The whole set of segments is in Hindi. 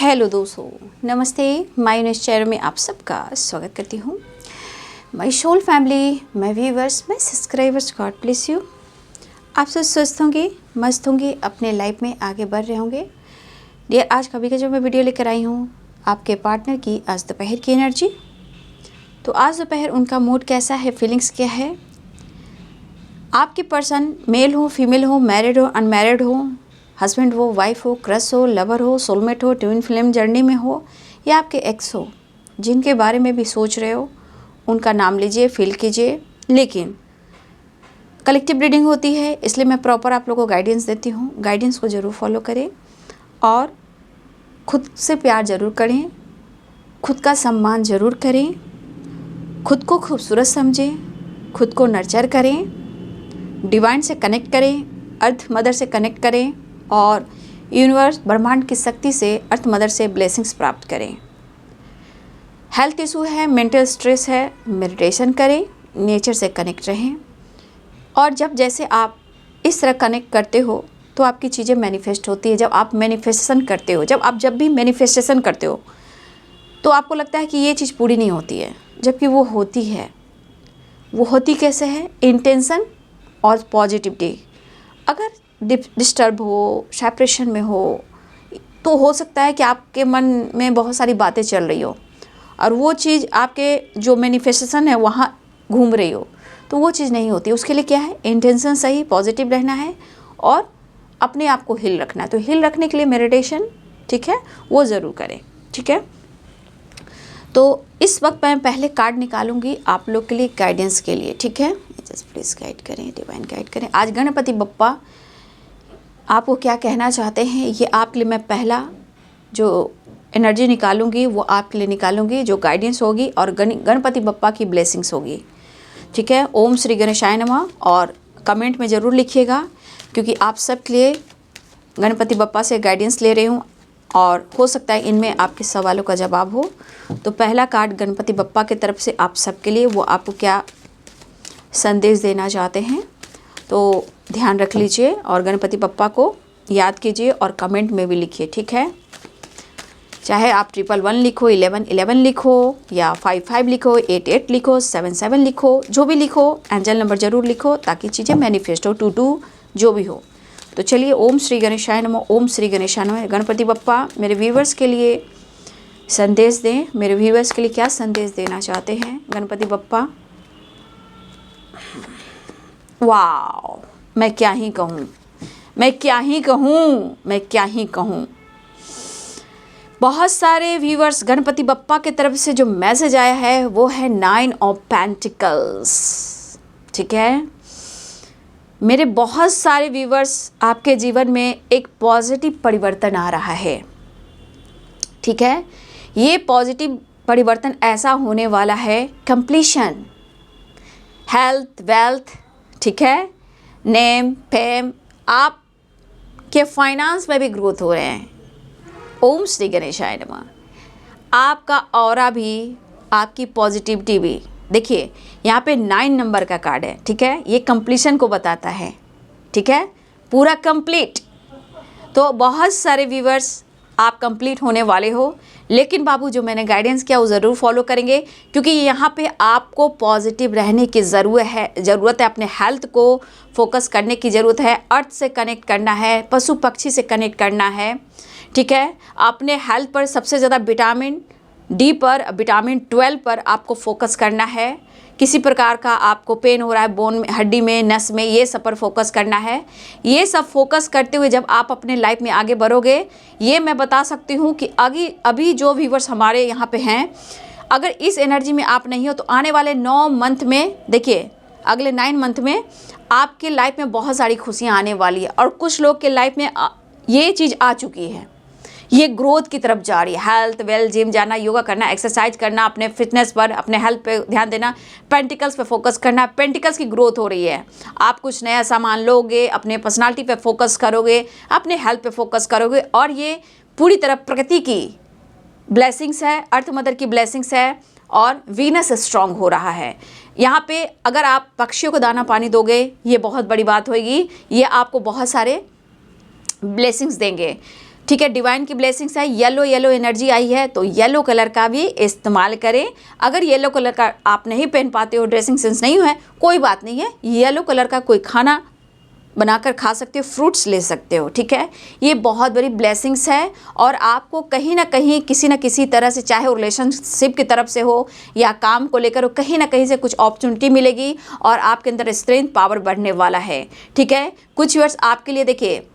हेलो दोस्तों, नमस्ते। माय न्यूज़ चैनल में आप सबका स्वागत करती हूँ। My soul family, my viewers, my subscribers, God bless you. आप सब स्वस्थ होंगे, मस्त होंगे, अपने लाइफ में आगे बढ़ रहे होंगे। डियर, आज कभी का जो मैं वीडियो लेकर आई हूँ आपके पार्टनर की आज दोपहर की एनर्जी। तो आज दोपहर उनका मूड कैसा है, फीलिंग्स क्या है। आपके पर्सन मेल हो, फीमेल हो, मैरिड हो, अनमैरिड हो, हस्बैंड हो, वाइफ हो, क्रश हो, लवर हो, सोलमेट हो, ट्विन फ्लेम जर्नी में हो, या आपके एक्स हो, जिनके बारे में भी सोच रहे हो, उनका नाम लीजिए, फील कीजिए। लेकिन कलेक्टिव रीडिंग होती है, इसलिए मैं प्रॉपर आप लोगों को गाइडेंस देती हूँ। गाइडेंस को ज़रूर फॉलो करें और खुद से प्यार ज़रूर करें, खुद का सम्मान ज़रूर करें, खुद को खूबसूरत समझें, खुद को नर्चर करें, डिवाइन से कनेक्ट करें, अर्थ मदर से कनेक्ट करें और यूनिवर्स ब्रह्मांड की शक्ति से अर्थ मदर से ब्लेसिंग्स प्राप्त करें। हेल्थ इशू है, मेंटल स्ट्रेस है, मेडिटेशन करें, नेचर से कनेक्ट रहें। और जब जैसे आप इस तरह कनेक्ट करते हो तो आपकी चीज़ें मैनिफेस्ट होती है। जब आप मैनिफेस्टेशन करते हो, जब भी मैनिफेस्टेशन करते हो तो आपको लगता है कि ये चीज़ पूरी नहीं होती है, जबकि वो होती है। वो होती कैसे है? इंटेंशन और पॉजिटिविटी। अगर डिस्टर्ब हो, सेपरेशन में हो तो सकता है कि आपके मन में बहुत सारी बातें चल रही हो और वो चीज़ आपके जो मैनिफेस्टेशन है वहाँ घूम रही हो, तो वो चीज़ नहीं होती। उसके लिए क्या है? इंटेंशन सही, पॉजिटिव रहना है और अपने आप को हिल रखना है। तो हिल रखने के लिए मेडिटेशन, ठीक है, वो ज़रूर करें, ठीक है। तो इस वक्त मैं पहले कार्ड निकालूंगी आप लोग के लिए गाइडेंस के लिए, ठीक है। जस्ट प्लीज़ गाइड करें, डिवाइन गाइड करें। आज गणपति बप्पा आपको क्या कहना चाहते हैं, ये आपके लिए मैं पहला जो एनर्जी निकालूंगी वो आपके लिए निकालूंगी, जो गाइडेंस होगी और गणपति बप्पा की ब्लेसिंग्स होगी, ठीक है। ओम श्री गणेशाय नमः। और कमेंट में ज़रूर लिखिएगा, क्योंकि आप सब के लिए गणपति बप्पा से गाइडेंस ले रही हूँ और हो सकता है इनमें आपके सवालों का जवाब हो। तो पहला कार्ड गणपति बप्पा की तरफ से आप सबके लिए, वो आपको क्या संदेश देना चाहते हैं, तो ध्यान रख लीजिए और गणपति बप्पा को याद कीजिए और कमेंट में भी लिखिए, ठीक है। चाहे आप 111 लिखो, 1111 लिखो, या 55 लिखो, 88 लिखो, 77 लिखो, जो भी लिखो, एंजल नंबर ज़रूर लिखो ताकि चीज़ें मैनिफेस्ट हो, 22 जो भी हो। तो चलिए, ओम श्री गणेशाय नमः, ओम श्री गणेशाय नमः। गणपति बप्पा मेरे व्यूवर्स के लिए संदेश दें, मेरे व्यूवर्स के लिए क्या संदेश देना चाहते हैं गणपति बप्पा। वाह, मैं क्या ही कहूँ, मैं क्या ही कहूँ, मैं क्या ही कहूँ। बहुत सारे व्यूवर्स, गणपति बप्पा की तरफ से जो मैसेज आया है वो है 9 ऑफ पेंटिकल्स, ठीक है। मेरे बहुत सारे व्यूवर्स, आपके जीवन में एक पॉजिटिव परिवर्तन आ रहा है, ठीक है। ये पॉजिटिव परिवर्तन ऐसा होने वाला है, कंप्लीशन, हेल्थ, वेल्थ, ठीक है, नेम, फेम, आपके फाइनेंस में भी ग्रोथ हो रहे हैं। ओम श्री गणेशाय नमः। आपका ऑरा भी, आपकी पॉजिटिविटी भी, देखिए यहाँ पे 9 नंबर का कार्ड है, ठीक है। ये कंप्लीशन को बताता है, ठीक है, पूरा कंप्लीट। तो बहुत सारे व्यूवर्स, आप कंप्लीट होने वाले हो, लेकिन बाबू जो मैंने गाइडेंस किया वो ज़रूर फॉलो करेंगे, क्योंकि यहाँ पे आपको पॉजिटिव रहने की ज़रूरत है। अपने हेल्थ को फोकस करने की ज़रूरत है, अर्थ से कनेक्ट करना है, पशु पक्षी से कनेक्ट करना है, ठीक है। अपने हेल्थ पर सबसे ज़्यादा विटामिन डी पर, विटामिन 12 पर आपको फोकस करना है। किसी प्रकार का आपको पेन हो रहा है बोन में, हड्डी में, नस में, ये सब पर फोकस करना है। ये सब फोकस करते हुए जब आप अपने लाइफ में आगे बढ़ोगे, ये मैं बता सकती हूँ कि अभी जो व्यूवर्स हमारे यहाँ पे हैं, अगर इस एनर्जी में आप नहीं हो तो आने वाले 9 मंथ में, देखिए अगले 9 मंथ में आपके लाइफ में बहुत सारी खुशियाँ आने वाली है। और कुछ लोग के लाइफ में ये चीज़ आ चुकी है, ये ग्रोथ की तरफ जा रही है। हेल्थ, वेल, जिम जाना, योगा करना, एक्सरसाइज करना, अपने फिटनेस पर, अपने हेल्थ पे ध्यान देना, पेंटिकल्स पे फोकस करना, पेंटिकल्स की ग्रोथ हो रही है। आप कुछ नया सामान लोगे, अपने पर्सनालिटी पे फोकस करोगे, अपने हेल्थ पे फोकस करोगे, और ये पूरी तरह प्रकृति की ब्लेसिंग्स है, अर्थ मदर की ब्लेसिंग्स है और वीनस स्ट्रांग हो रहा है। यहाँ पे अगर आप पक्षियों को दाना पानी दोगे, ये बहुत बड़ी बात होगी, ये आपको बहुत सारे ब्लेसिंग्स देंगे। ठीक है। डिवाइन की ब्लेसिंग्स है, येलो येलो एनर्जी आई है, तो येलो कलर का भी इस्तेमाल करें। अगर येलो कलर का आप नहीं पहन पाते हो, ड्रेसिंग सेंस नहीं है, कोई बात नहीं है, येलो कलर का कोई खाना बनाकर खा सकते हो, फ्रूट्स ले सकते हो, ठीक है। ये बहुत बड़ी ब्लेसिंग्स है और आपको कहीं ना कहीं किसी न किसी तरह से, चाहे वो रिलेशनशिप की तरफ से हो या काम को लेकर हो, कहीं ना कहीं से कुछ अपॉर्चुनिटी मिलेगी और आपके अंदर स्ट्रेंथ पावर बढ़ने वाला है, ठीक है। कुछ वर्ष आपके लिए देखिए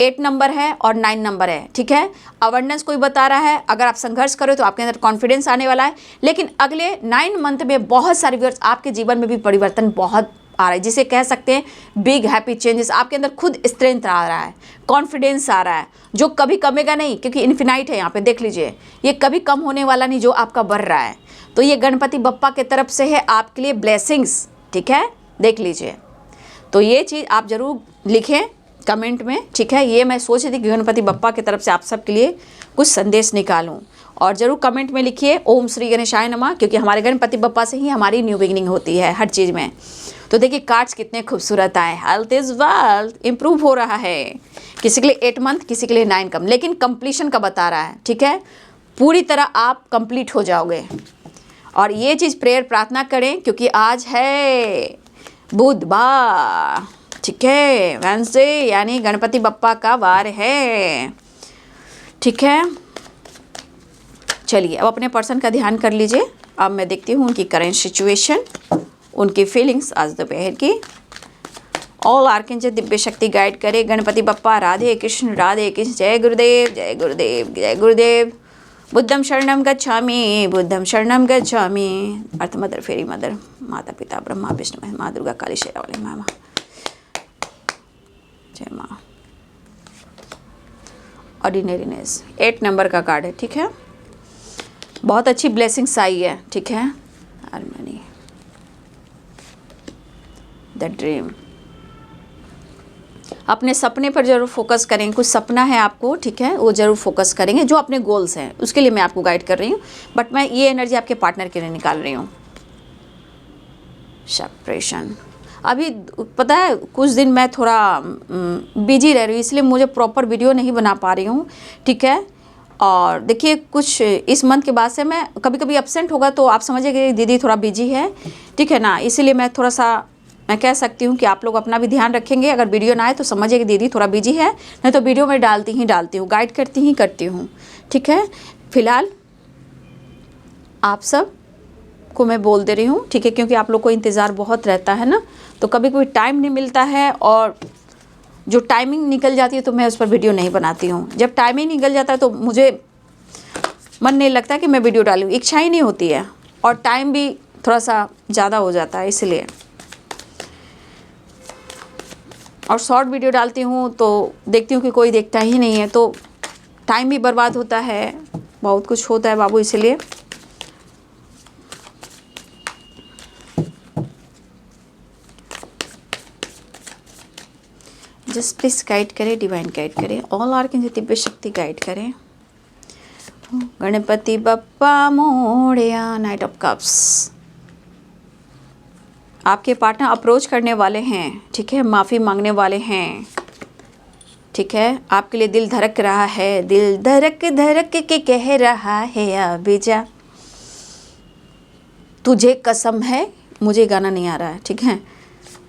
8 नंबर है और 9 नंबर है, ठीक है। अवेंडेंस कोई बता रहा है, अगर आप संघर्ष करो तो आपके अंदर कॉन्फिडेंस आने वाला है, लेकिन अगले 9 मंथ में बहुत सारे व्यूअर्स आपके जीवन में भी परिवर्तन बहुत आ रहा है, जिसे कह सकते हैं बिग हैप्पी चेंजेस। आपके अंदर खुद स्ट्रेंथ आ रहा है, कॉन्फिडेंस आ रहा है, जो कभी कमेगा नहीं, क्योंकि इन्फिनाइट है यहाँ पे, देख लीजिए, ये कभी कम होने वाला नहीं, जो आपका बढ़ रहा है। तो ये गणपति बप्पा की तरफ से है आपके लिए ब्लेसिंग्स, ठीक है, देख लीजिए। तो ये चीज़ आप ज़रूर लिखें कमेंट में, ठीक है। ये मैं सोच रही थी कि गणपति बप्पा की तरफ से आप सबके लिए कुछ संदेश निकालूं, और ज़रूर कमेंट में लिखिए ओम श्री गणेशाय नमः, क्योंकि हमारे गणपति बप्पा से ही हमारी न्यू बिगिनिंग होती है हर चीज़ में। तो देखिए कार्ड्स कितने खूबसूरत आए, हेल्थ इज़ वेल्थ, इम्प्रूव हो रहा है, किसी के लिए 8 मंथ, किसी के लिए 9 कम, लेकिन कंप्लीशन का बता रहा है, ठीक है। पूरी तरह आप कंप्लीट हो जाओगे। और ये चीज़ प्रेयर प्रार्थना करें, क्योंकि आज है बुधवार, ठीक है, वेडनेसडे, यानी गणपति बप्पा का वार है, ठीक है। चलिए अब अपने पर्सन का ध्यान कर लीजिए। अब मैं देखती हूँ उनकी करेंट सिचुएशन, उनकी फीलिंग्स आज दोपहर की। ऑल आर्कएंजल दिव्य शक्ति गाइड करे। गणपति बप्पा राधे कृष्ण, जय गुरुदेव, जय गुरुदेव, जय गुरुदेव। बुद्धम शरणम गच्छामि, बुद्धम शरणम गच्छामि। अर्थ मदर, फेरी मदर, माता पिता ब्रह्मा विष्णु, माँ दुर्गा, काली शेरावाली माँ, जय माँ। ऑर्डिनरीनेस 8 नंबर का कार्ड है, ठीक है। बहुत अच्छी ब्लेसिंग्स आई है, ठीक है। Harmony, the dream. अपने सपने पर जरूर फोकस करें, कुछ सपना है आपको, ठीक है, वो जरूर फोकस करेंगे, जो अपने गोल्स हैं उसके लिए मैं आपको गाइड कर रही हूँ, बट मैं ये एनर्जी आपके पार्टनर के लिए निकाल रही हूँ। सेपरेशन, अभी पता है कुछ दिन मैं थोड़ा बिजी रह रही हूँ, इसलिए मुझे प्रॉपर वीडियो नहीं बना पा रही हूँ, ठीक है। और देखिए कुछ इस मंथ के बाद से मैं कभी कभी एब्सेंट होगा, तो आप समझिए कि दीदी थोड़ा बिजी है, ठीक है ना। इसीलिए मैं थोड़ा सा, मैं कह सकती हूँ कि आप लोग अपना भी ध्यान रखेंगे। अगर वीडियो ना आए तो समझिए कि दीदी थोड़ा बिजी है, नहीं तो वीडियो में डालती हूँ, गाइड करती हूँ, ठीक है। फिलहाल आप सब को मैं बोल दे रही हूँ, ठीक है, क्योंकि आप लोग को इंतज़ार बहुत रहता है ना, तो कभी कभी टाइम नहीं मिलता है, और जो टाइमिंग निकल जाती है तो मैं उस पर वीडियो नहीं बनाती हूँ। जब टाइमिंग निकल जाता है तो मुझे मन नहीं लगता कि मैं वीडियो डालूँ, इच्छा ही नहीं होती है, और टाइम भी थोड़ा सा ज़्यादा हो जाता है, इसलिए। और शॉर्ट वीडियो डालती हूँ तो देखती हूँ कि कोई देखता ही नहीं है, तो टाइम भी बर्बाद होता है, बहुत कुछ होता है बाबू, इसलिए। जस्ट प्लीज गाइड करें, डिवाइन गाइड करें, ऑल आर्कएंजल दिव्य शक्ति गाइड करें। Ganpati Bappa Morya, night of cups. आपके पार्टनर अप्रोच करने वाले हैं, ठीक है, माफ़ी मांगने वाले हैं, ठीक है। आपके लिए दिल धड़क रहा है, दिल धड़क धड़क के कह रहा है अभी जा, तुझे कसम है, मुझे गाना नहीं आ रहा है, ठीक है।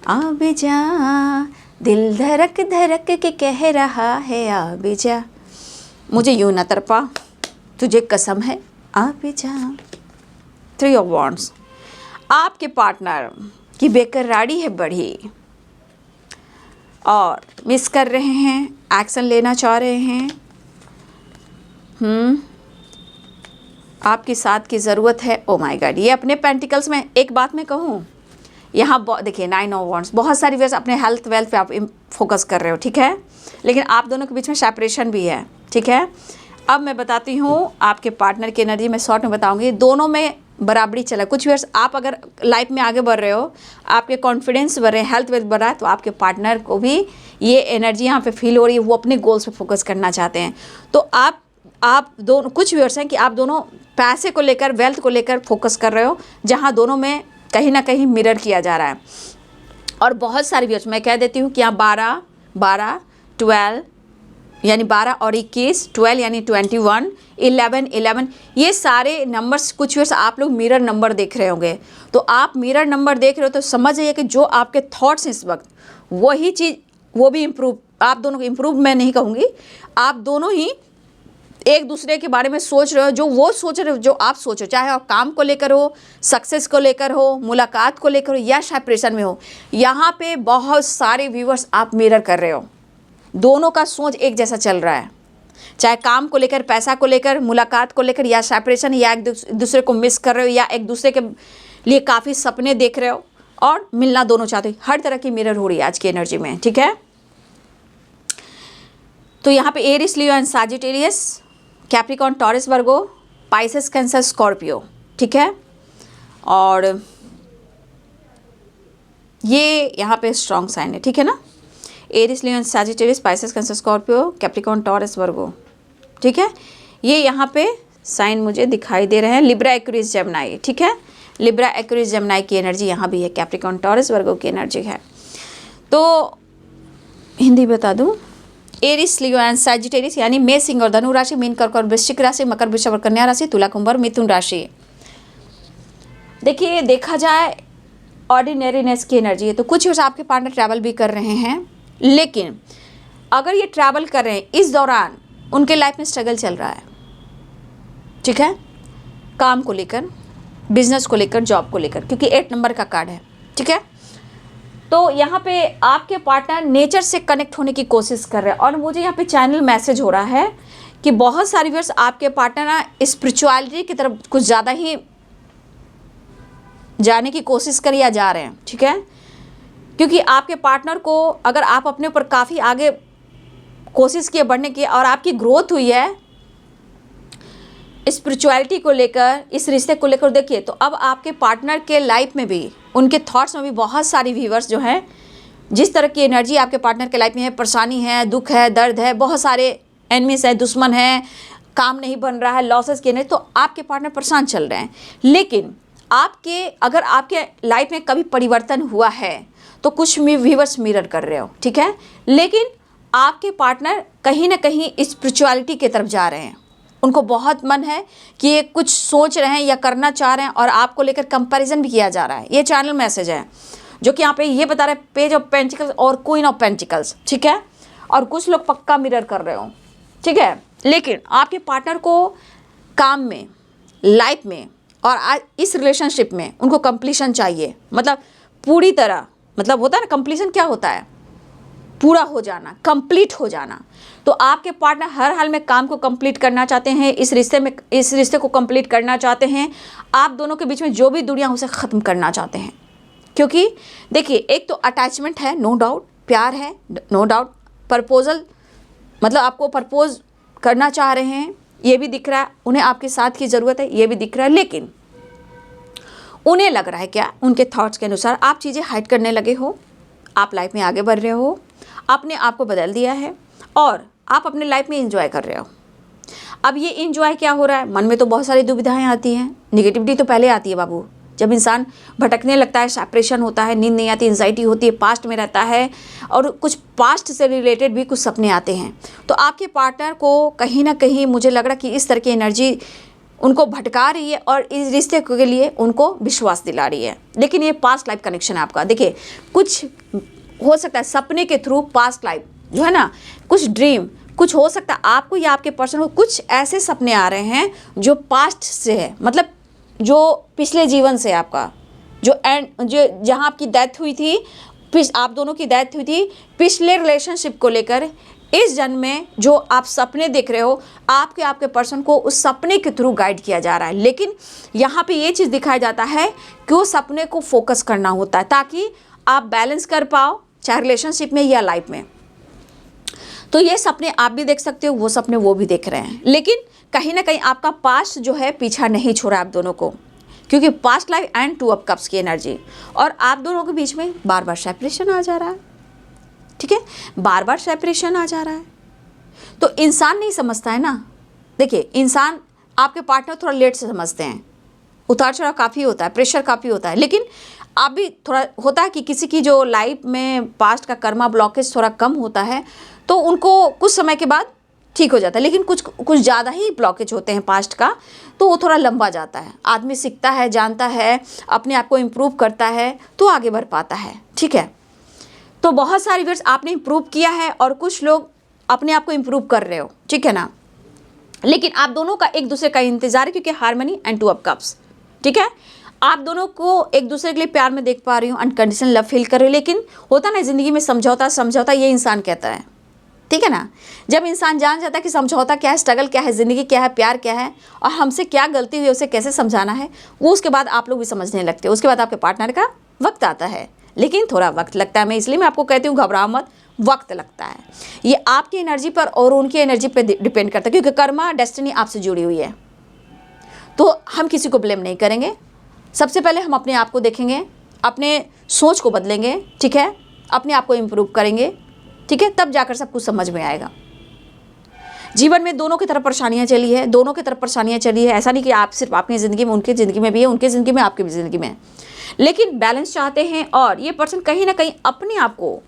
अभी जा, दिल धड़क धड़क के कह रहा है अभी जा, मुझे यूं ना तरपा, तुझे कसम है अभी जा। 3 ऑफ वॉन्ड्स। आपके पार्टनर की बेकरारी है बढ़ी, और मिस कर रहे हैं, एक्शन लेना चाह रहे हैं, आपकी साथ की ज़रूरत है। ओ माय गॉड, ये अपने पेंटिकल्स में, एक बात मैं कहूँ, यहाँ देखिए 9 ऑफ वॉन्ड्स, बहुत सारी वजह अपने हेल्थ वेल्थ पे आप फोकस कर रहे हो, ठीक है, लेकिन आप दोनों के बीच में सेपरेशन भी है, ठीक है। अब मैं बताती हूँ आपके पार्टनर की एनर्जी, मैं शॉर्ट में बताऊँगी, दोनों में बराबरी चला। कुछ वर्ष आप अगर लाइफ में आगे बढ़ रहे हो, आपके कॉन्फिडेंस बढ़ रहे हैं, हेल्थ वेल्थ बढ़ रहा है, तो आपके पार्टनर को भी ये एनर्जी यहाँ पे फील हो रही है, वो अपने गोल्स पे फोकस करना चाहते हैं। तो आप दोनों, कुछ व्यूअर्स हैं कि आप दोनों पैसे को लेकर, वेल्थ को लेकर फोकस कर रहे हो, जहाँ दोनों में कहीं ना कहीं मिरर किया जा रहा है। और बहुत सारे व्यूअर्स, मैं कह देती हूँ कि यहाँ 12, 12, 12, यानी 12 और 21, 12 यानी 21, 11, 11, ये सारे नंबर्स कुछ व्यूअर्स आप लोग मिरर नंबर देख रहे होंगे। तो आप मिरर नंबर देख रहे हो तो समझ जाइए कि जो आपके थॉट्स इस वक्त वही चीज़, वो भी इम्प्रूव, आप दोनों को इम्प्रूव मैं नहीं कहूँगी, आप दोनों ही एक दूसरे के बारे में सोच रहे हो, जो वो सोच रहे हो जो आप सोचो, चाहे आप काम को लेकर हो, सक्सेस को लेकर हो, मुलाकात को लेकर हो या सेपरेशन में हो। यहाँ पे बहुत सारे व्यूअर्स आप मिरर कर रहे हो, दोनों का सोच एक जैसा चल रहा है, चाहे काम को लेकर, पैसा को लेकर, मुलाकात को लेकर, या सेपरेशन, या एक दूसरे को मिस कर रहे हो, या एक दूसरे के लिए काफ़ी सपने देख रहे हो और मिलना दोनों चाहते हो। हर तरह की मिरर हो रही है आज की एनर्जी में, ठीक है। तो यहाँ पे Aries, Leo and Sagittarius, Capricorn, Taurus, Virgo, Pisces, Cancer, Scorpio, ठीक है। और ये यहाँ पे स्ट्रॉन्ग साइन है, ठीक है ना। Aries, Leo and Sagittarius, Pisces, Cancer, Scorpio, Capricorn, Taurus, Virgo, ठीक है। ये यहाँ पे साइन मुझे दिखाई दे रहे हैं। लिब्रा, एक्वेरियस, जेमिनी, ठीक है। लिब्रा, एक्वेरियस, जेमिनी की एनर्जी यहाँ भी है, कैप्रिकॉर्न, टॉरस, वर्गो की एनर्जी है। तो हिंदी बता दूँ, एरिस, लियो एंड सजिटेरियस यानी मेष, सिंह और धनु राशि, मीन, कर्क और वृश्चिक राशि, मकर, वृषभ और कन्या राशि, तुला, कुंभ और मिथुन राशि। देखिए, देखा जाए ऑर्डिनरीनेस की एनर्जी है तो कुछ वर्ष आपके पार्टनर ट्रैवल भी कर रहे हैं, लेकिन अगर ये ट्रैवल कर रहे हैं इस दौरान उनके लाइफ में स्ट्रगल चल रहा है, ठीक है, काम को लेकर, बिजनेस को लेकर, जॉब को लेकर, क्योंकि 8 नंबर का कार्ड है, ठीक है। तो यहाँ पे आपके पार्टनर नेचर से कनेक्ट होने की कोशिश कर रहे हैं और मुझे यहाँ पे चैनल मैसेज हो रहा है कि बहुत सारी व्यूअर्स आपके पार्टनर ना स्पिरिचुअलिटी की तरफ कुछ ज़्यादा ही जाने की कोशिश कर या जा रहे हैं, ठीक है। क्योंकि आपके पार्टनर को अगर आप अपने ऊपर काफ़ी आगे कोशिश किए बढ़ने की और आपकी ग्रोथ हुई है स्पिरिचुअलिटी को लेकर, इस रिश्ते को लेकर, देखिए तो अब आपके पार्टनर के लाइफ में भी, उनके थॉट्स में भी बहुत सारी व्यूअर्स जो हैं, जिस तरह की एनर्जी आपके पार्टनर के लाइफ में है, परेशानी है, दुख है, दर्द है, बहुत सारे एनिमीज है, दुश्मन है, काम नहीं बन रहा है, लॉसेस की एनर्जी, तो आपके पार्टनर परेशान चल रहे हैं। लेकिन आपके अगर आपके लाइफ में कभी परिवर्तन हुआ है तो कुछ व्यूअर्स मिरर कर रहे हो, ठीक है, लेकिन आपके पार्टनर कहीं ना कहीं स्पिरिचुअलिटी की तरफ जा रहे हैं। उनको बहुत मन है कि ये कुछ सोच रहे हैं या करना चाह रहे हैं और आपको लेकर कंपैरिजन भी किया जा रहा है। ये चैनल मैसेज है जो कि यहाँ पे ये बता रहे हैं, पेज ऑफ पेंटिकल्स और क्वीन ऑफ पेंटिकल्स, ठीक है। और कुछ लोग पक्का मिरर कर रहे हो, ठीक है। लेकिन आपके पार्टनर को काम में, लाइफ में और आज इस रिलेशनशिप में उनको कंप्लीशन चाहिए, मतलब पूरी तरह, मतलब होता है ना कंप्लीशन, क्या होता है, पूरा हो जाना, कंप्लीट हो जाना। तो आपके पार्टनर हर हाल में काम को कंप्लीट करना चाहते हैं, इस रिश्ते को कंप्लीट करना चाहते हैं। आप दोनों के बीच में जो भी दूरियां उसे ख़त्म करना चाहते हैं, क्योंकि देखिए एक तो अटैचमेंट है, नो डाउट, प्यार है, नो डाउट, प्रपोजल, मतलब आपको प्रपोज करना चाह रहे हैं, ये भी दिख रहा है, उन्हें आपके साथ की ज़रूरत है, ये भी दिख रहा है। लेकिन उन्हें लग रहा है क्या, उनके थॉट्स के अनुसार आप चीज़ें हाइड करने लगे हो, आप लाइफ में आगे बढ़ रहे हो, आपने आपको बदल दिया है और आप अपने लाइफ में एंजॉय कर रहे हो। अब ये एंजॉय क्या हो रहा है, मन में तो बहुत सारी दुविधाएं आती हैं, निगेटिविटी तो पहले आती है बाबू, जब इंसान भटकने लगता है, सेपरेशन होता है, नींद नहीं आती, एंजाइटी होती है, पास्ट में रहता है और कुछ पास्ट से रिलेटेड भी कुछ सपने आते हैं। तो आपके पार्टनर को कहीं ना कहीं मुझे लग रहा है कि इस तरह की एनर्जी उनको भटका रही है और इस रिश्ते के लिए उनको विश्वास दिला रही है। लेकिन ये पास्ट लाइफ कनेक्शन है आपका, देखिए कुछ हो सकता है सपने के थ्रू पास्ट लाइफ जो है ना, कुछ ड्रीम, कुछ हो सकता है आपको या आपके पर्सन को कुछ ऐसे सपने आ रहे हैं जो पास्ट से है, मतलब जो पिछले जीवन से आपका, जो जहाँ आपकी डेथ हुई थी, आप दोनों की डेथ हुई थी, पिछले रिलेशनशिप को लेकर इस जन्म में जो आप सपने देख रहे हो, आपके पर्सन को उस सपने के थ्रू गाइड किया जा रहा है। लेकिन यहाँ पे ये चीज़ दिखाया जाता है कि वो सपने को फोकस करना होता है ताकि आप बैलेंस कर पाओ, चाहे रिलेशनशिप में या लाइफ में। तो ये सपने आप भी देख सकते हो, वो सपने वो भी देख रहे हैं, लेकिन कहीं ना कहीं आपका पास्ट जो है पीछा नहीं छोड़ा आप दोनों को, क्योंकि past life and 2 of cups की एनर्जी, और आप दोनों के बीच में बार बार सेपरेशन आ जा रहा है, ठीक है, बार बार सेपरेशन आ जा रहा है। तो इंसान नहीं समझता है ना, देखिए इंसान, आपके पार्टनर थोड़ा लेट से समझते हैं, उतार चढ़ाव काफ़ी होता है, प्रेशर काफ़ी होता है, लेकिन आप भी थोड़ा होता है कि किसी की जो लाइफ में पास्ट का कर्मा ब्लॉकेज थोड़ा कम होता है तो उनको कुछ समय के बाद ठीक हो जाता है। लेकिन कुछ ज़्यादा ही ब्लॉकेज होते हैं पास्ट का, तो वो थोड़ा लंबा जाता है। आदमी सीखता है, जानता है, अपने आप को इम्प्रूव करता है, तो आगे बढ़ पाता है। ठीक है, तो बहुत सारे व्यूअर्स आपने इम्प्रूव किया है और कुछ लोग अपने आप को इम्प्रूव कर रहे हो, ठीक है ना। लेकिन आप दोनों का एक दूसरे का इंतजार है, क्योंकि हार्मनी एंड 2 ऑफ कप्स, ठीक है। आप दोनों को एक दूसरे के लिए प्यार में देख पा रही हूँ, अनकंडीशनल लव फील कर रही हूँ। लेकिन होता ना ज़िंदगी में समझौता ये इंसान कहता है, ठीक है ना। जब इंसान जान जाता है कि समझौता क्या है, स्ट्रगल क्या है, ज़िंदगी क्या है, प्यार क्या है और हमसे क्या गलती हुई, उसे कैसे समझाना है, वो उसके बाद आप लोग भी समझने लगते हो। उसके बाद आपके पार्टनर का वक्त आता है, लेकिन थोड़ा वक्त लगता है। मैं इसलिए मैं आपको कहती हूँ घबराओ मत, वक्त लगता है। ये आपकी एनर्जी पर और उनकी एनर्जी पर डिपेंड करता है, क्योंकि कर्मा डेस्टिनी आपसे जुड़ी हुई है। तो हम किसी को ब्लेम नहीं करेंगे। सबसे पहले हम अपने आप को देखेंगे, अपने सोच को बदलेंगे, ठीक है, अपने आप को इम्प्रूव करेंगे, ठीक है, तब जाकर सब कुछ समझ में आएगा। जीवन में दोनों की तरफ परेशानियां चली है, दोनों की तरफ परेशानियां चली है। ऐसा नहीं कि आप सिर्फ आपकी ज़िंदगी में, उनकी ज़िंदगी में भी है, उनकी ज़िंदगी में आपकी भी ज़िंदगी में, लेकिन बैलेंस चाहते हैं। और ये पर्सन कहीं ना कहीं अपने आप को,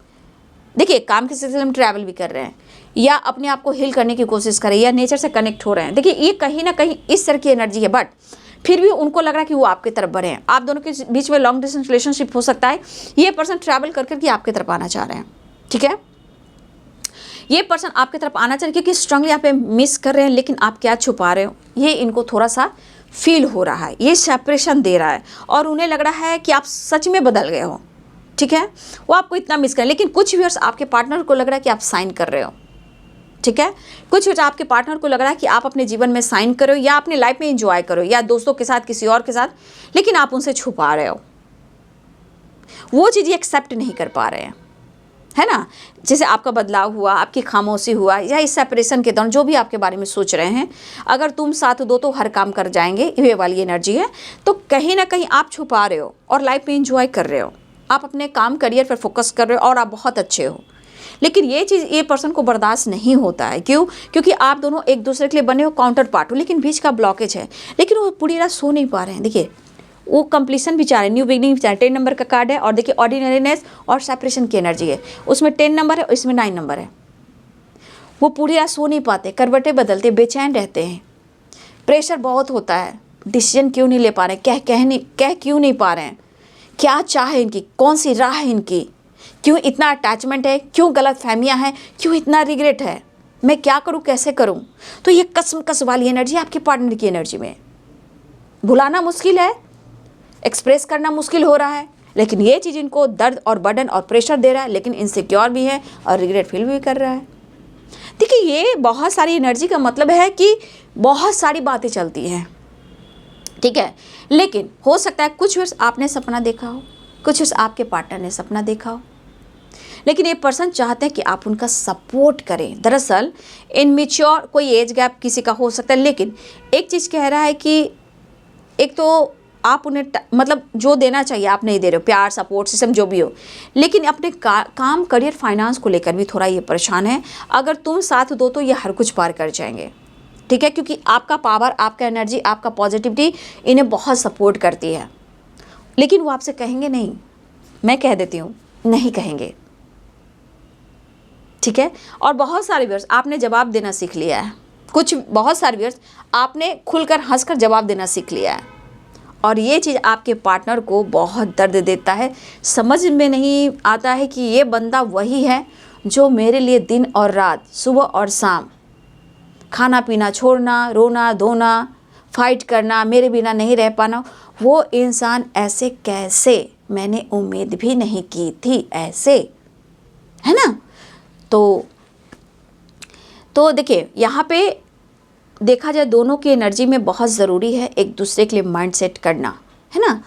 देखिए, काम के सिलसिले में ट्रैवल भी कर रहे हैं या अपने आप को हील करने की कोशिश कर रहे हैं या नेचर से कनेक्ट हो रहे हैं। देखिए, ये कहीं ना कहीं इस तरह की एनर्जी है, बट फिर भी उनको लग रहा है कि वो आपकी तरफ बढ़े हैं। आप दोनों के बीच में लॉन्ग डिस्टेंस रिलेशनशिप हो सकता है। ये पर्सन ट्रैवल कर करके आपकी तरफ आना चाह रहे हैं, ठीक है। ये पर्सन आपकी तरफ आना चाह रहे हैं क्योंकि स्ट्रांगली यहाँ पे मिस कर रहे हैं, लेकिन आप क्या छुपा रहे हो, ये इनको थोड़ा सा फील हो रहा है। ये सेपरेशन दे रहा है और उन्हें लग रहा है कि आप सच में बदल गए हो, ठीक है। वो आपको इतना मिस करें, लेकिन कुछ व्यूअर्स आपके पार्टनर को लग रहा है कि आप साइन कर रहे हो, ठीक है। कुछ व्यूअर्स आपके पार्टनर को लग रहा है कि आप अपने जीवन में साइन करो या अपने लाइफ में एंजॉय करो या दोस्तों के साथ, किसी और के साथ, लेकिन आप उनसे छुपा रहे हो। वो चीज़ एक्सेप्ट नहीं कर पा रहे हैं, है ना। जैसे आपका बदलाव हुआ, आपकी खामोशी हुआ, या इस सेपरेशन के दौरान जो भी आपके बारे में सोच रहे हैं, अगर तुम साथ दो तो हर काम कर जाएंगे, ये वाली एनर्जी है। तो कहीं ना कहीं आप छुपा रहे हो और लाइफ में एंजॉय कर रहे हो। आप अपने काम, करियर पर फोकस कर रहे हो और आप बहुत अच्छे हो। लेकिन ये चीज़ ये पर्सन को बर्दाश्त नहीं होता है। क्यों? क्योंकि आप दोनों एक दूसरे के लिए बने हो, काउंटर पार्ट हो, लेकिन बीच का ब्लॉकेज है। लेकिन वो पूरी रात सो नहीं पा रहे हैं। देखिए, वो कंप्लीशन भी चाह रहे हैं, न्यू बिगनिंग भी चाह रहे हैं। 10 नंबर का कार्ड है और देखिए ऑर्डिनरीनेस और सेपरेशन की एनर्जी है। उसमें 10 नंबर है और इसमें 9 नंबर है। वो पूरी रात सो नहीं पाते, करवटें बदलते, बेचैन रहते हैं, प्रेशर बहुत होता है। डिसीजन क्यों नहीं ले पा रहे हैं, कह क्यों नहीं पा रहे हैं, क्या चाहे इनकी, कौन सी राह है इनकी, क्यों इतना अटैचमेंट है, क्यों गलत फहमियाँ हैं, क्यों इतना रिग्रेट है, मैं क्या करूँ, कैसे करूँ। तो ये कसम वाली एनर्जी आपके पार्टनर की एनर्जी में। भुलाना मुश्किल है, एक्सप्रेस करना मुश्किल हो रहा है, लेकिन ये चीज़ इनको दर्द और बर्डन और प्रेशर दे रहा है, लेकिन इनसिक्योर भी है और रिग्रेट फील भी कर रहा है। देखिए, ये बहुत सारी एनर्जी का मतलब है कि बहुत सारी बातें चलती हैं, ठीक है। लेकिन हो सकता है कुछ वर्ष आपने सपना देखा हो, कुछ वर्ष आपके पार्टनर ने सपना देखा हो, लेकिन ये पर्सन चाहते हैं कि आप उनका सपोर्ट करें। दरअसल इनमेच्योर कोई एज गैप किसी का हो सकता है, लेकिन एक चीज़ कह रहा है कि एक तो आप उन्हें मतलब जो देना चाहिए आप नहीं दे रहे हो, प्यार, सपोर्ट सिस्टम जो भी हो, लेकिन अपने काम, करियर, फाइनेंस को लेकर भी थोड़ा ये परेशान है। अगर तुम साथ दो तो ये हर कुछ पार कर जाएंगे, ठीक है, क्योंकि आपका पावर, आपका एनर्जी, आपका पॉजिटिविटी इन्हें बहुत सपोर्ट करती है। लेकिन वो आपसे कहेंगे नहीं, मैं कह देती हूँ, नहीं कहेंगे, ठीक है। और बहुत सारे व्यूअर्स आपने जवाब देना सीख लिया है। बहुत सारे व्यूअर्स आपने खुलकर हंसकर जवाब देना सीख लिया है, और ये चीज़ आपके पार्टनर को बहुत दर्द देता है। समझ में नहीं आता है कि ये बंदा वही है जो मेरे लिए दिन और रात, सुबह और शाम, खाना पीना छोड़ना, रोना धोना, फाइट करना, मेरे बिना नहीं रह पाना, वो इंसान ऐसे कैसे, मैंने उम्मीद भी नहीं की थी ऐसे, है ना। तो देखिए, यहाँ पे देखा जाए दोनों की एनर्जी में बहुत ज़रूरी है एक दूसरे के लिए माइंड सेट करना, है ना।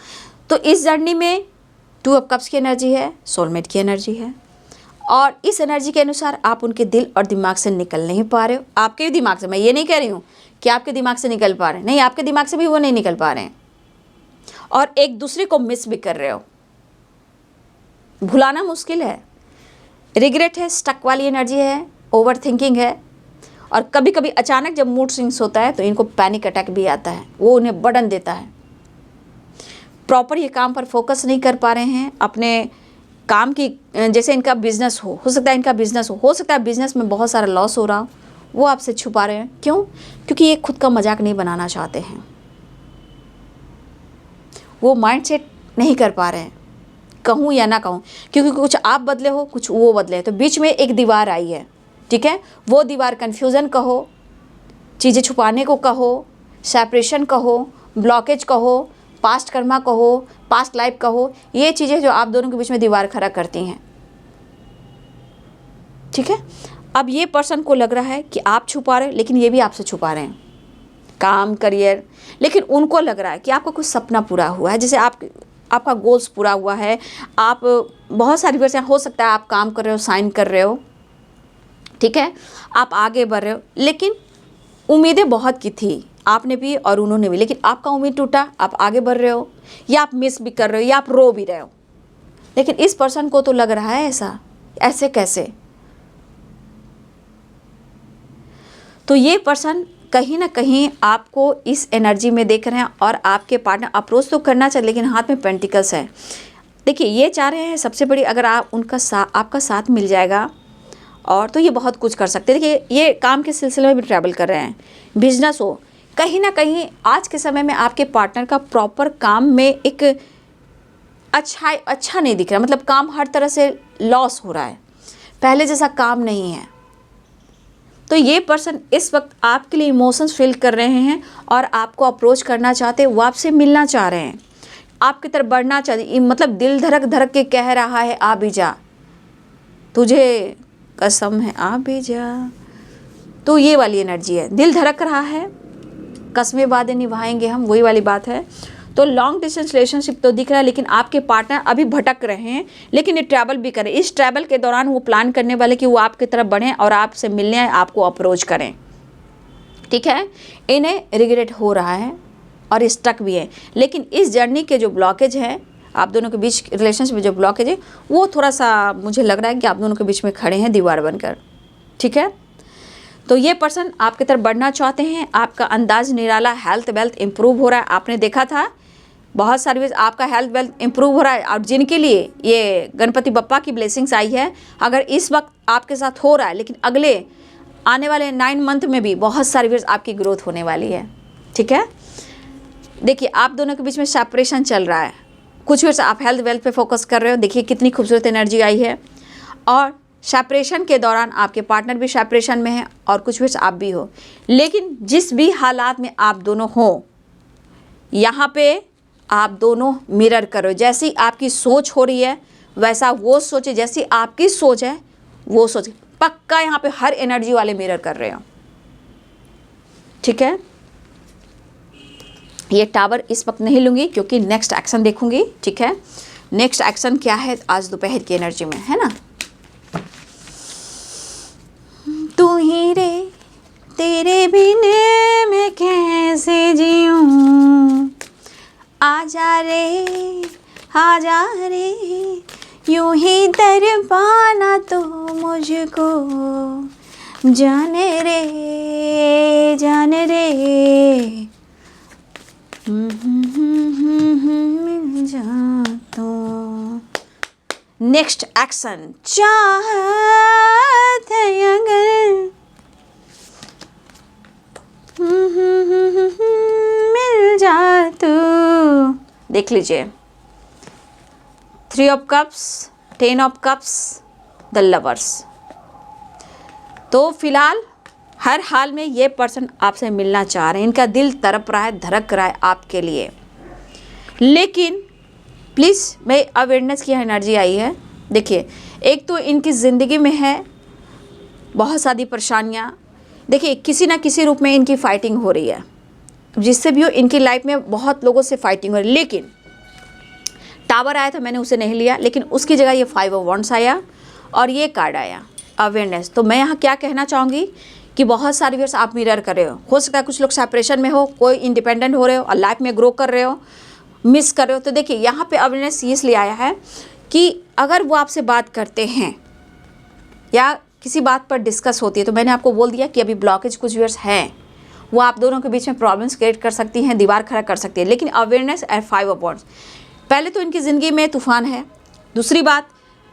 तो इस जर्नी में 2 ऑफ कप्स की एनर्जी है, सोलमेट की एनर्जी है, और इस एनर्जी के अनुसार आप उनके दिल और दिमाग से निकल नहीं पा रहे हो। आपके दिमाग से, मैं ये नहीं कह रही हूँ कि आपके दिमाग से निकल पा रहे हैं, नहीं, आपके दिमाग से भी वो नहीं निकल पा रहे हैं, और एक दूसरे को मिस भी कर रहे हो। भुलाना मुश्किल है, रिग्रेट है, स्टक वाली एनर्जी है, ओवर थिंकिंग है, और कभी कभी अचानक जब मूड स्विंग्स होता है तो इनको पैनिक अटैक भी आता है, वो उन्हें बर्डन देता है। प्रॉपर ये काम पर फोकस नहीं कर पा रहे हैं, अपने काम की, जैसे इनका बिजनेस हो सकता है इनका बिजनेस हो सकता है बिजनेस में बहुत सारा लॉस हो रहा हो, वो आपसे छुपा रहे हैं। क्यों? क्योंकि ये खुद का मजाक नहीं बनाना चाहते हैं, वो माइंडसेट नहीं कर पा रहे हैं, कहूँ या ना कहूँ, क्योंकि कुछ आप बदले हो कुछ वो बदले, तो बीच में एक दीवार आई है। ठीक है, वो दीवार कन्फ्यूज़न कहो, चीज़ें छुपाने को कहो, सेपरेशन कहो, ब्लॉकेज कहो, पास्ट कर्मा कहो, पास्ट लाइफ कहो, ये चीज़ें जो आप दोनों के बीच में दीवार खड़ा करती हैं। ठीक है, अब ये पर्सन को लग रहा है कि आप छुपा रहे हो, लेकिन ये भी आपसे छुपा रहे हैं काम, करियर। लेकिन उनको लग रहा है कि आपका कुछ सपना पूरा हुआ है, जैसे आपका गोल्स पूरा हुआ है। आप बहुत सारी वजह हो सकता है आप काम कर रहे हो, साइन कर रहे हो, ठीक है, आप आगे बढ़ रहे हो, लेकिन उम्मीदें बहुत की थी आपने भी और उन्होंने भी, लेकिन आपका उम्मीद टूटा, आप आगे बढ़ रहे हो, या आप मिस भी कर रहे हो, या आप रो भी रहे हो। लेकिन इस पर्सन को तो लग रहा है ऐसे कैसे। तो ये पर्सन कहीं ना कहीं आपको इस एनर्जी में देख रहे हैं, और आपके पार्टनर अप्रोच तो करना चाहिए, लेकिन हाथ में पेंटिकल्स है। देखिए, ये चाह रहे हैं सबसे बड़ी, अगर आप आपका साथ मिल जाएगा और तो ये बहुत कुछ कर सकते हैं। देखिए, ये काम के सिलसिले में भी ट्रैवल कर रहे हैं, बिजनेस हो, कहीं ना कहीं आज के समय में आपके पार्टनर का प्रॉपर काम में एक अच्छा नहीं दिख रहा, मतलब काम हर तरह से लॉस हो रहा है, पहले जैसा काम नहीं है। तो ये पर्सन इस वक्त आपके लिए इमोशंस फील कर रहे हैं और आपको अप्रोच करना चाहते हैं, वो आपसे मिलना चाह रहे हैं, आपकी तरफ बढ़ना चाहते, मतलब दिल धड़क धड़क के कह रहा है आ भी जा, तुझे कसम है आ भी जा। तो ये वाली एनर्जी है, दिल धड़क रहा है, कस्में वादे निभाएंगे हम, वही वाली बात है। तो लॉन्ग डिस्टेंस रिलेशनशिप तो दिख रहा है, लेकिन आपके पार्टनर अभी भटक रहे हैं, लेकिन ये ट्रैवल भी करें। इस ट्रैवल के दौरान वो प्लान करने वाले कि वो आपकी तरफ बढ़ें और आपसे मिलने आए, आपको अप्रोच करें। ठीक है, इन्हें रिग्रेट हो रहा है और स्टक भी है, लेकिन इस जर्नी के जो ब्लॉकेज हैं आप दोनों के बीच, रिलेशनशिप में जो ब्लॉकेज है, वो थोड़ा सा मुझे लग रहा है कि आप दोनों के बीच में खड़े हैं दीवार बनकर। ठीक है, तो ये पर्सन आपकी तरफ बढ़ना चाहते हैं, आपका अंदाज निराला, हेल्थ वेल्थ इंप्रूव हो रहा है। आपने देखा था बहुत सारी आपका हेल्थ वेल्थ इंप्रूव हो रहा है, और जिनके लिए ये गणपति बप्पा की ब्लेसिंग्स आई है, अगर इस वक्त आपके साथ हो रहा है, लेकिन अगले आने वाले 9 मंथ में भी बहुत सारी वीर्स आपकी ग्रोथ होने वाली है। ठीक है, देखिए, आप दोनों के बीच में सेपरेशन चल रहा है, कुछ वीर्स आप हेल्थ वेल्थ पे फोकस कर रहे हो। देखिए कितनी खूबसूरत एनर्जी आई है, और सेपरेशन के दौरान आपके पार्टनर भी सेपरेशन में है और कुछ वीर्स आप भी हो। लेकिन जिस भी हालात में आप दोनों हो, यहाँ पे आप दोनों मिरर करो, जैसी आपकी सोच हो रही है वैसा वो सोचे, जैसी आपकी सोच है वो सोच, पक्का यहाँ पे हर एनर्जी वाले मिरर कर रहे हो। ठीक है, ये टावर इस वक्त नहीं लूँगी क्योंकि नेक्स्ट एक्शन देखूंगी। ठीक है, नेक्स्ट एक्शन क्या है आज दोपहर की एनर्जी में, है ना। तू ही रे, तेरे बिन मैं कैसे जीऊं, आजा रे आजा रे, यूं ही तड़पाना तो मुझको, जाने रे जाने रे, मिल जा तो। नेक्स्ट एक्शन, चाहत है अगर मिल जा तू। देख लीजिए, 3 of cups, 10 of cups, the lovers. तो फिलहाल हर हाल में ये पर्सन आपसे मिलना चाह रहे हैं, इनका दिल तड़प रहा है, धड़क रहा है आपके लिए। लेकिन प्लीज़, मैं अवेयरनेस की एनर्जी आई है। देखिए, एक तो इनकी ज़िंदगी में है बहुत सारी परेशानियाँ। देखिए, किसी ना किसी रूप में इनकी फाइटिंग हो रही है, जिससे भी हो इनकी लाइफ में बहुत लोगों से फाइटिंग हो रही है। लेकिन टावर आया था, मैंने उसे नहीं लिया, लेकिन उसकी जगह ये 5 ऑफ वॉन्ड्स आया और ये कार्ड आया अवेयरनेस। तो मैं यहाँ क्या कहना चाहूँगी कि बहुत सारी व्यूअर्स आप मिरर कर रहे हो सकता है कुछ लोग सेपरेशन में हो, कोई इंडिपेंडेंट हो रहे हो और लाइफ में ग्रो कर रहे हो, मिस कर रहे हो। तो देखिए, यहाँ पे अवेयरनेस इसलिए आया है कि अगर वो आपसे बात करते हैं या किसी बात पर डिस्कस होती है, तो मैंने आपको बोल दिया कि अभी ब्लॉकेज कुछ व्यूअर्स हैं, वो आप दोनों के बीच में प्रॉब्लम्स क्रिएट कर सकती हैं, दीवार खड़ा कर सकती है। लेकिन अवेयरनेस एट 5 ऑफ वॉन्ड्स, पहले तो इनकी ज़िंदगी में तूफान है। दूसरी बात,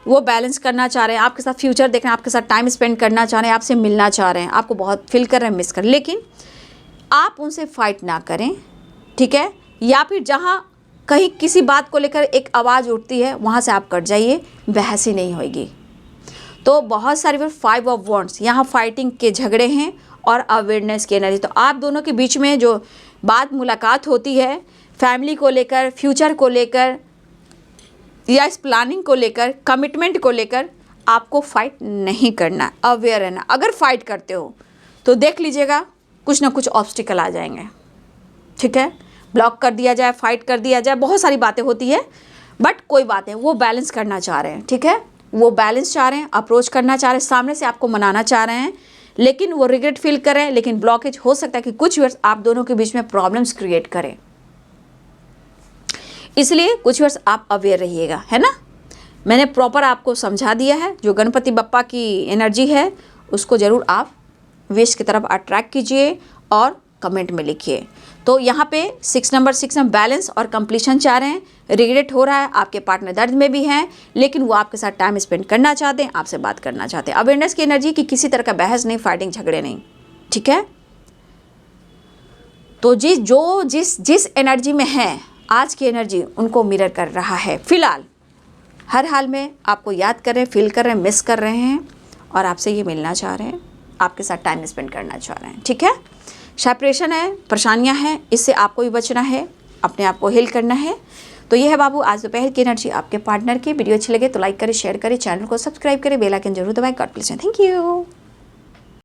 वो बैलेंस करना चाह रहे हैं, आपके साथ फ्यूचर देख रहे हैं, आपके साथ टाइम स्पेंड करना चाह रहे हैं, आपसे मिलना चाह रहे हैं, आपको बहुत फील कर रहे हैं, मिस कर, लेकिन आप उनसे फाइट ना करें, ठीक है। या फिर जहाँ कहीं किसी बात को लेकर एक आवाज़ उठती है वहाँ से आप कट जाइए, बहस ही नहीं होगी। तो बहुत सारे 5 ऑफ वॉन्ड्स, यहाँ फाइटिंग के झगड़े हैं और अवेयरनेस की एनर्जी। तो आप दोनों के बीच में जो बात मुलाकात होती है फैमिली को लेकर, फ्यूचर को लेकर या इस प्लानिंग को लेकर, कमिटमेंट को लेकर, आपको फाइट नहीं करना, अवेयर रहना। अगर फाइट करते हो तो देख लीजिएगा कुछ ना कुछ ऑब्स्टिकल आ जाएंगे, ठीक है। ब्लॉक कर दिया जाए, फाइट कर दिया जाए, बहुत सारी बातें होती है, बट कोई बात नहीं, वो बैलेंस करना चाह रहे हैं, ठीक है। वो बैलेंस चाह रहे हैं, अप्रोच करना चाह रहे हैं, सामने से आपको मनाना चाह रहे हैं, लेकिन वो रिग्रेट फील करें। लेकिन ब्लॉकेज हो सकता है कि कुछ वर्ष आप दोनों के बीच में प्रॉब्लम्स क्रिएट करें, इसलिए कुछ वर्ष आप अवेयर रहिएगा, है ना। मैंने प्रॉपर आपको समझा दिया है। जो गणपति बप्पा की एनर्जी है उसको ज़रूर आप विश की तरफ अट्रैक्ट कीजिए और कमेंट में लिखिए। तो यहाँ पे 6 नंबर 6 में बैलेंस और कंप्लीशन चाह रहे हैं, रिग्रेट हो रहा है, आपके पार्टनर दर्द में भी हैं, लेकिन वो आपके साथ टाइम स्पेंड करना चाहते हैं, आपसे बात करना चाहते हैं। अवेयरनेस की एनर्जी की किसी तरह का बहस नहीं, फाइटिंग, झगड़े नहीं, ठीक है। तो जिस एनर्जी में है आज की एनर्जी उनको मिरर कर रहा है। फिलहाल हर हाल में आपको याद कर रहे हैं, फील कर रहे हैं, मिस कर रहे हैं और आपसे ये मिलना चाह रहे हैं, आपके साथ टाइम स्पेंड करना चाह रहे हैं, ठीक है। सेपरेशन है, परेशानियां हैं, इससे आपको भी बचना है, अपने आप को हील करना है। तो ये है बाबू आज दोपहर की एनर्जी आपके पार्टनर की। वीडियो अच्छी लगे तो लाइक करें, शेयर करें, चैनल को सब्सक्राइब करें, बेल आइकन जरूर दबाएं। God bless you, thank you.